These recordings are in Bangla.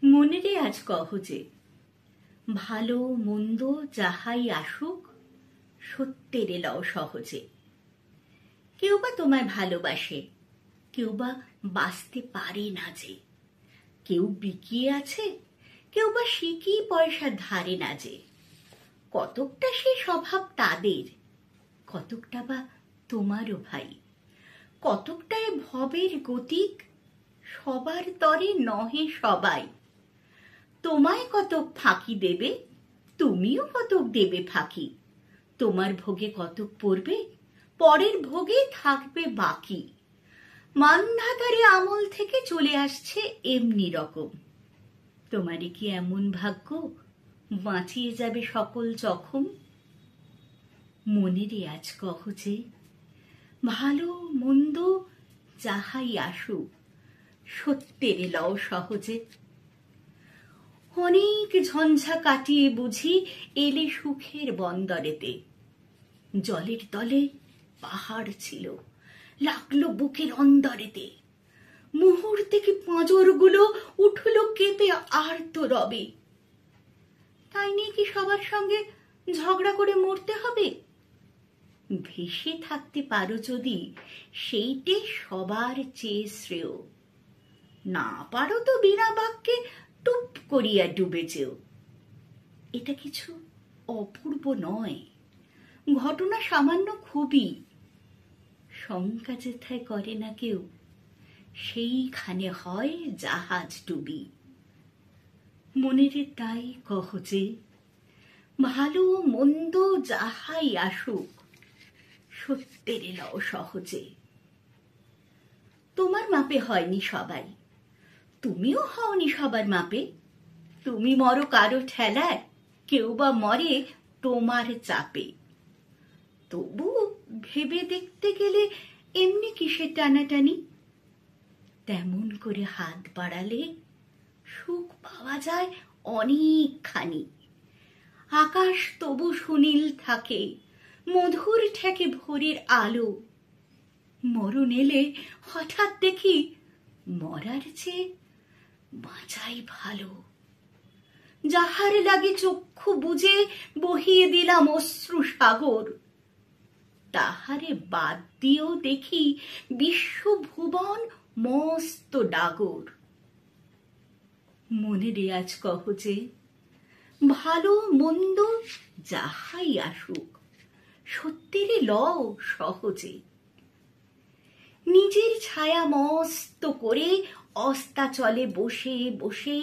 মনেরে আজ কহ যে, ভালো মন্দ যাহাই আসুক, সত্যেরে লও সহজে। কেউ বা তোমায় ভালোবাসে, কেউ বা বাঁচতে পারে না যে। কেউ বিকিয়ে আছে, কেউ বা শিখি পয়সা ধারে না যে। কতকটা সে স্বভাব তাদের, কতকটা বা তোমারও ভাই। কতকটায় ভবের গতিক, সবার তরে নহে সবাই। তোমায় কতক ফাঁকি দেবে, তুমিও কতক দেবে ফাঁকি। তোমার ভোগে কতক পড়বে, পরের ভোগে থাকবে বাকি। মান্ধাতারে আমল থেকে চলে আসছে এমনি রকম। তোমারে কি এমন ভাগ্য, বাঁচিয়ে যাবে সকল জখম? মনেরে আজ কহ যে, ভালো মন্দ যাহাই আসুক, সত্যেরে লও সহজে। অনেক ঝঞ্ঝা কাটিয়ে বুঝি এলে সুখের বন্দরেতে। জলের তলে পাহাড় ছিল, লাগলো বুকের অন্দরেতে। মুহূর্তে কি পাঁজরগুলো উঠল কেঁপে আর্ত রবে। তাই নিয়ে কি সবার সঙ্গে ঝগড়া করে মরতে হবে? ভেসে থাকতে পারো যদি, সেইটে সবার চেয়ে শ্রেয়। না পারো তো বিনা বাক্যে টুপ করিয়া ডুবে যেও। এটা কিছু অপূর্ব নয়, ঘটনা সামান্য খুবই। শঙ্কা যেথায় করে না কেউ, সেইখানে হয় জাহাজ ডুবি। মনেরে তাই কহ যে, ভালো মন্দ যাহাই আসুক, সত্যেরে লও সহজে। তোমার মাপে হয়নি সবাই, তুমিও হওনি সবার মাপে। তুমি মরো কারো ঠেলায়, কেউ বা মরে তোমার চাপে। তবু ভেবে দেখতে গেলে এমনি কিসের টানাটানি? তেমন করে হাত বাড়ালে সুখ পাওয়া যায় অনেকখানি। আকাশ তবু সুনীল থাকে, মধুর ঠেকে ভোরের আলো। মরণ এলে হঠাৎ দেখি, মরার চেয়ে বাঁচাই ভালো। যাহার লাগে চক্ষু বুজে বহিয়ে দিলাম অশ্রু সাগর, তাহারে বাদ দিয়েও দেখি বিশ্বভুবন মস্ত ডাগর। মনেরে আজ কহ যে, ভালো মন্দ যাহাই আসুক, সত্যেরে লও সহজে। নিজের ছায়া মস্ত করে অস্তাচলে বসে বসে,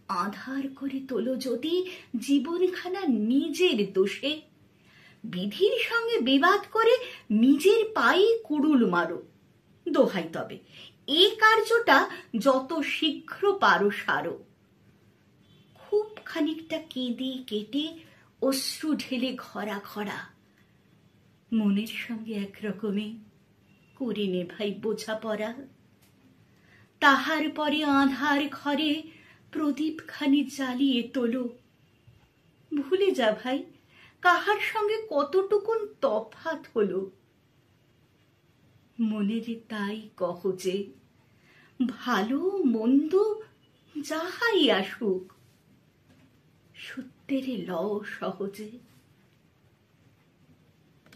আধার করে তোলো যদি জীবনখানা নিজের দোষে। বিধির সঙ্গে বিবাদ করে নিজের পায়ে কুড়ুল মারো। দোহাই তবে এই কার্যটা যত শীঘ্র পারো সারো। খুব খানিকটা কেঁদে কেটে অশ্রু ঢেলে ঘরা ঘরা, মনের সঙ্গে একরকমে করে নে ভাই বোঝাপড়া। তাহার পরে আঁধার ঘরে প্রদীপখানি জ্বালিয়ে তোলো। ভুলে যা ভাই, কাহার সঙ্গে কতটুকুন তফাৎ হলো। মনেরে তাই কহ যে, ভালো মন্দ যাহাই আসুক, সত্যেরে লও সহজে।